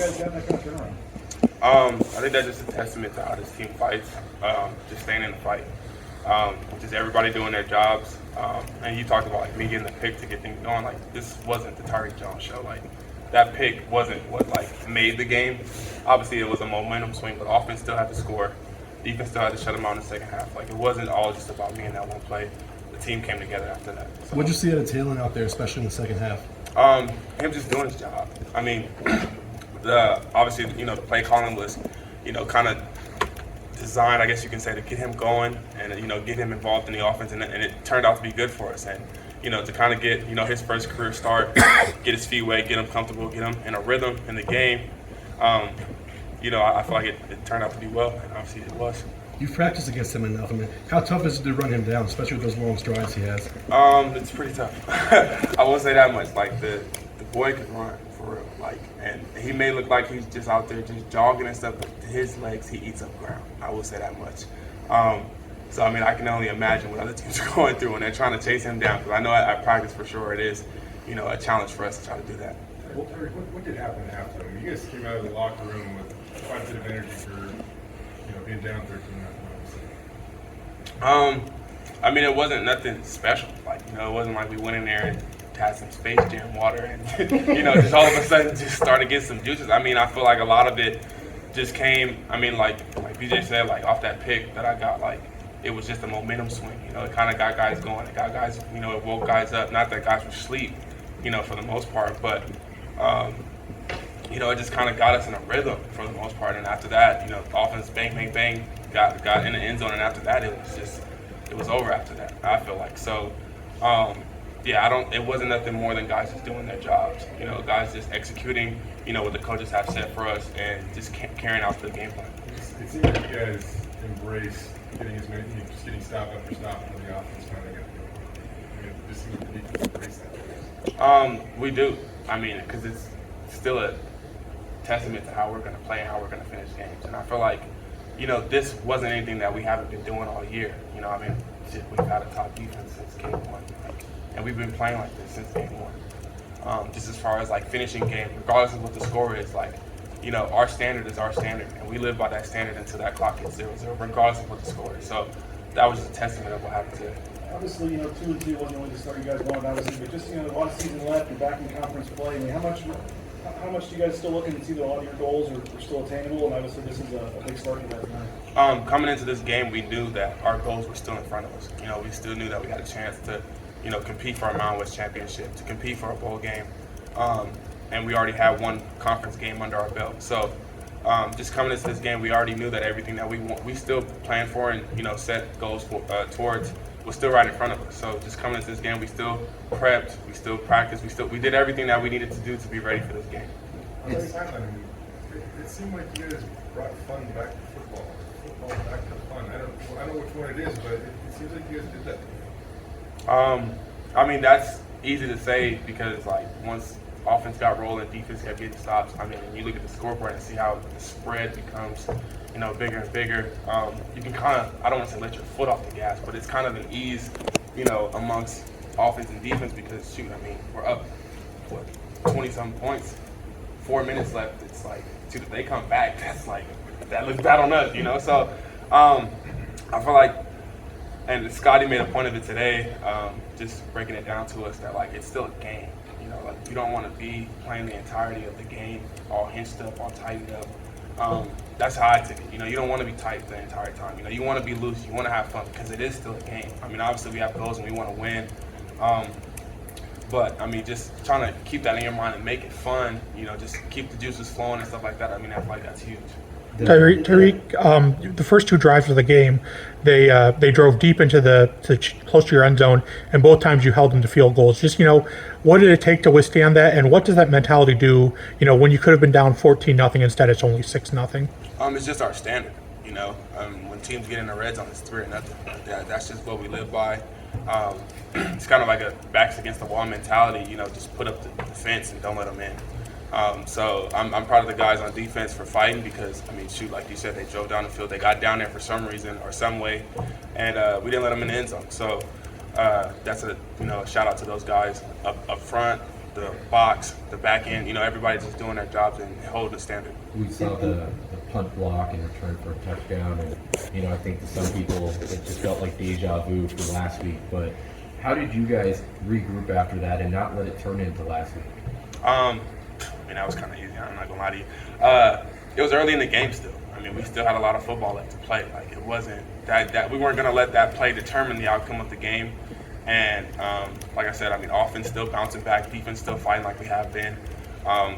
guys got that kind of turnaround? I think that's just a testament to how this team fights, just staying in the fight. Just everybody doing their jobs. And you talked about like me getting the pick to get things going. Like this wasn't the Tyreque Jones show. Like that pick wasn't what like made the game. Obviously it was a momentum swing, but offense still had to score. Defense still had to shut them out in the second half. Like it wasn't all just about me in that one play. The team came together after that. So, What'd you see out of Taylor out there, especially in the second half? him just doing his job. I mean, obviously the play calling was kind of designed, I guess you can say, to get him going and get him involved in the offense, and it turned out to be good for us. And to kind of get his first career start, get his feet wet, get him comfortable, get him in a rhythm in the game. I feel like it turned out to be well, and obviously it was. You've practiced against him enough. I mean, how tough is it to run him down, especially with those long strides he has? It's pretty tough. I won't say that much. Like the boy can run for real. Like, and he may look like he's just out there just jogging and stuff, but to his legs, he eats up ground. I will say that much. So I mean, I can only imagine what other teams are going through when they're trying to chase him down. Because I know at practice for sure it is, a challenge for us to try to do that. Well, Tyreque, what did happen at halftime? You guys came out of the locker room with quite a bit of energy for being down 13-0. I mean, it wasn't nothing special. Like, it wasn't like we went in there and had some Space Jam water and, just all of a sudden just started getting some juices. I mean, I feel like a lot of it just came, I mean, like BJ said, like off that pick that I got, like, it was just a momentum swing. It kind of got guys going. It got guys, it woke guys up. Not that guys were asleep, for the most part, but, it just kind of got us in a rhythm for the most part. And after that, offense, bang, bang, bang, got in the end zone. And after that, it was over after that, I feel like. So, it wasn't nothing more than guys just doing their jobs. Guys just executing, what the coaches have set for us and just carrying out the game plan. It seems like you guys embrace getting just getting stop after stop from the offense finally getting going. I mean, it just seems like you just embrace that. We do. I mean, because it's still a testament to how we're going to play and how we're going to finish games. And I feel like, this wasn't anything that we haven't been doing all year. We've had a top defense since game one. And we've been playing like this since game one. Just as far as like finishing game, regardless of what the score is, like, our standard is our standard. And we live by that standard until that clock hits 0-0, regardless of what the score is. So that was just a testament of what happened today. Obviously, 2-2 wasn't really the start you guys wanted, obviously, but just, a lot of season left and back in conference play. I mean, how much do you guys still looking to see that a lot of your goals are still attainable? And obviously, this is a big start for that tonight. Coming into this game, we knew that our goals were still in front of us. We still knew that we had a chance to, compete for our Mountain West championship, to compete for a bowl game. And we already had one conference game under our belt. So just coming into this game, we already knew that everything that we still planned for and, set goals towards was still right in front of us. So just coming into this game, we still prepped, we still practiced, we did everything that we needed to do to be ready for this game. It seemed like you guys brought fun back to football back to fun. I don't know which one it is, but it seems like you guys did that. I mean, that's easy to say because, like, once offense got rolling, defense kept getting stops. I mean, you look at the scoreboard and see how the spread becomes, bigger and bigger. You can kind of, I don't want to say let your foot off the gas, but it's kind of an ease, amongst offense and defense because, shoot, I mean, we're up, 20-something points, 4 minutes left. It's like, dude, if they come back, that looks bad on us, So I feel like, and Scotty made a point of it today, just breaking it down to us that, like, it's still a game. Like, you don't want to be playing the entirety of the game all hinged up, all tightened up. That's how I took it. You don't want to be tight the entire time. You want to be loose. You want to have fun because it is still a game. I mean, obviously we have goals and we want to win. But, I mean, just trying to keep that in your mind and make it fun, just keep the juices flowing and stuff like that. I mean, I feel like that's huge. Tyreque, the first two drives of the game, they drove deep into close to your end zone, and both times you held them to field goals. Just, what did it take to withstand that, and what does that mentality do, when you could have been down 14-0, instead it's only 6-0? It's just our standard, when teams get in the red zone, it's 3-0. That's just what we live by. It's kind of like a backs against the wall mentality, just put up the fence and don't let them in. So I'm proud of the guys on defense for fighting because, I mean, shoot, like you said, they drove down the field. They got down there for some reason or some way, and we didn't let them in the end zone. So that's a shout out to those guys up front, the box, the back end, everybody's just doing their jobs and holding the standard. We saw the punt block and return for a touchdown, and I think to some people it just felt like deja vu for last week. But how did you guys regroup after that and not let it turn into last week? That was kind of easy. I'm not gonna lie to you. It was early in the game still. We still had a lot of football left to play. Like, it wasn't that we weren't gonna let that play determine the outcome of the game. And like I said, offense still bouncing back, defense still fighting like we have been.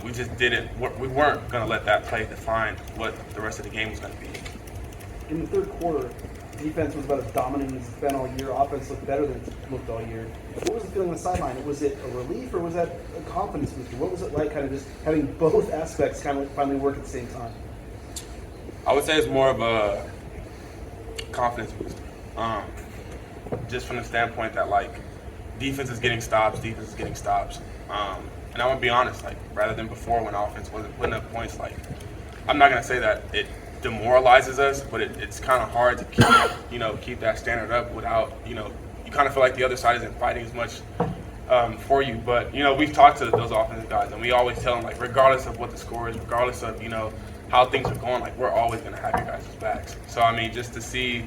We just didn't. We weren't gonna let that play define what the rest of the game was gonna be. In the third quarter, defense was about as dominant as it's been all year. Offense looked better than it's looked all year. What was the feeling on the sideline? Was it a relief or was that a confidence booster? What was it like, kind of just having both aspects kind of finally work at the same time? I would say it's more of a confidence booster. Just from the standpoint that, like, defense is getting stops. And I'm going to be honest, like, rather than before when offense wasn't putting up points, like, I'm not going to say that it demoralizes us, but it's kind of hard to keep that standard up without, you kind of feel like the other side isn't fighting as much for you. But, we've talked to those offensive guys, and we always tell them, like, regardless of what the score is, regardless of, how things are going, like, we're always going to have your guys' backs. So, just to see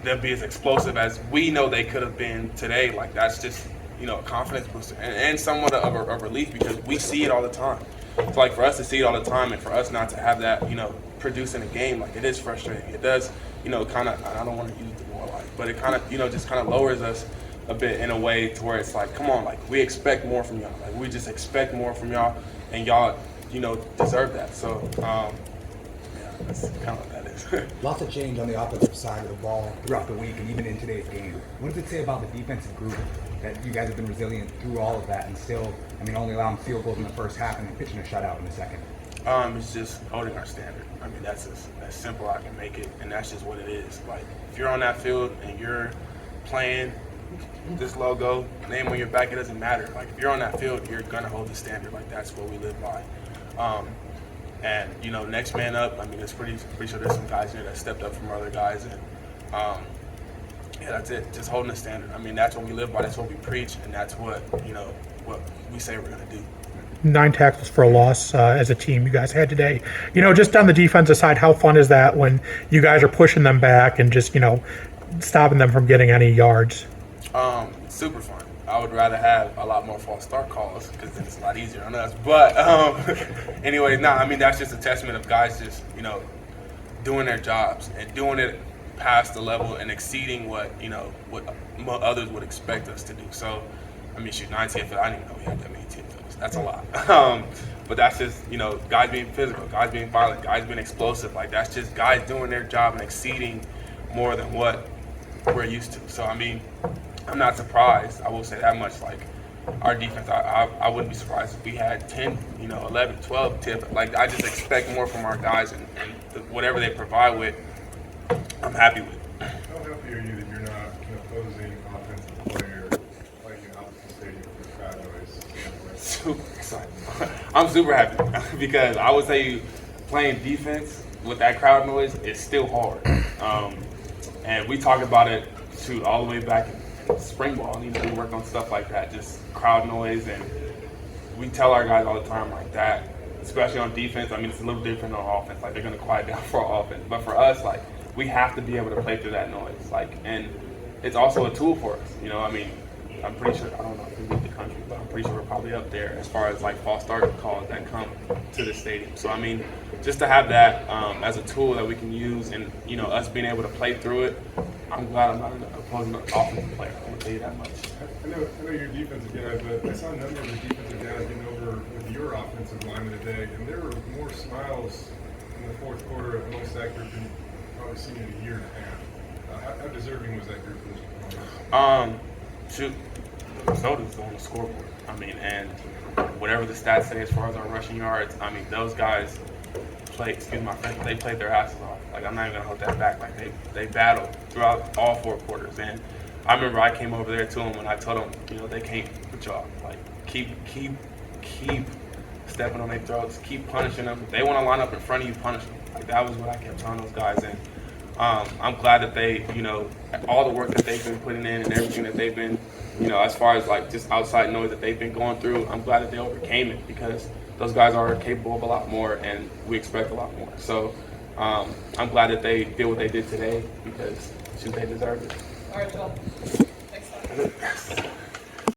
them be as explosive as we know they could have been today, like, that's just, a confidence booster and somewhat of a relief because we see it all the time. So, like, for us to see it all the time and for us not to have that, produce in a game, like, it is frustrating. It does, kind of, I don't want to use the word like, but it kind of, just kind of lowers us a bit in a way to where it's like, come on, like, we expect more from y'all. Like, we just expect more from y'all, and y'all, deserve that. So, that's kind of what that is. Lots of change on the offensive side of the ball throughout the week and even in today's game. What does it say about the defensive group that you guys have been resilient through all of that and still, only allowing field goals in the first half and then pitching a shutout in the second? It's just holding our standard. That's as simple I can make it, and that's just what it is. Like, if you're on that field and you're playing this logo, name on your back, it doesn't matter. Like, if you're on that field, you're gonna hold the standard. Like, that's what we live by. And next man up. It's pretty sure there's some guys here that stepped up from other guys, and that's it. Just holding the standard. That's what we live by. That's what we preach, and that's what what we say we're gonna do. 9 tackles for a loss as a team you guys had today. Just on the defensive side, how fun is that when you guys are pushing them back and just stopping them from getting any yards? Super fun. I would rather have a lot more false start calls because then it's a lot easier on us. But anyways, that's just a testament of guys just, doing their jobs and doing it past the level and exceeding what others would expect us to do. So, shoot, 9 TFLs, I didn't even know we had that many TFLs. That's a lot. But that's just, guys being physical, guys being violent, guys being explosive. Like, that's just guys doing their job and exceeding more than what we're used to. So, I'm not surprised. I will say that much. Like, our defense, I wouldn't be surprised if we had 10, 11, 12 tips. Like, I just expect more from our guys, and whatever they provide with, I'm happy with. How happy are you that you're not an opposing offensive player playing in opposite stadium for crowd noise? Super excited. I'm super happy because I would say playing defense with that crowd noise is still hard. And we talk about it, all the way back in spring ball, we work on stuff like that, just crowd noise, and we tell our guys all the time like that, especially on defense. It's a little different on offense, like they're going to quiet down for our offense, but for us, like, we have to be able to play through that noise, like, and it's also a tool for us, I'm pretty sure, I don't know if we lead the country, but I'm pretty sure we're probably up there as far as like false start calls that come to the stadium. So just to have that as a tool that we can use, and us being able to play through it, I'm glad I'm not an opposing offensive player. I'm gonna tell you that much. I know you're defensive guys, but I saw a number of the defensive guys getting over with your offensive lineman today, and there were more smiles in the fourth quarter amongst that group than you've probably seen in a year and a half. How deserving was that group of this performance? Shoot, Minnesota's on the scoreboard. And whatever the stats say as far as our rushing yards, those guys they played their asses off. Like, I'm not even gonna hold that back. Like, they battled throughout all 4 quarters. And I remember I came over there to them and I told them, they can't put y'all. Like, keep stepping on their throats, keep punishing them. If they want to line up in front of you, punish them. Like, that was what I kept telling those guys. And I'm glad that they, all the work that they've been putting in and everything that they've been you know, as far as like just outside noise that they've been going through, I'm glad that they overcame it because those guys are capable of a lot more and we expect a lot more. So I'm glad that they did what they did today because they deserve it. All right, Bill.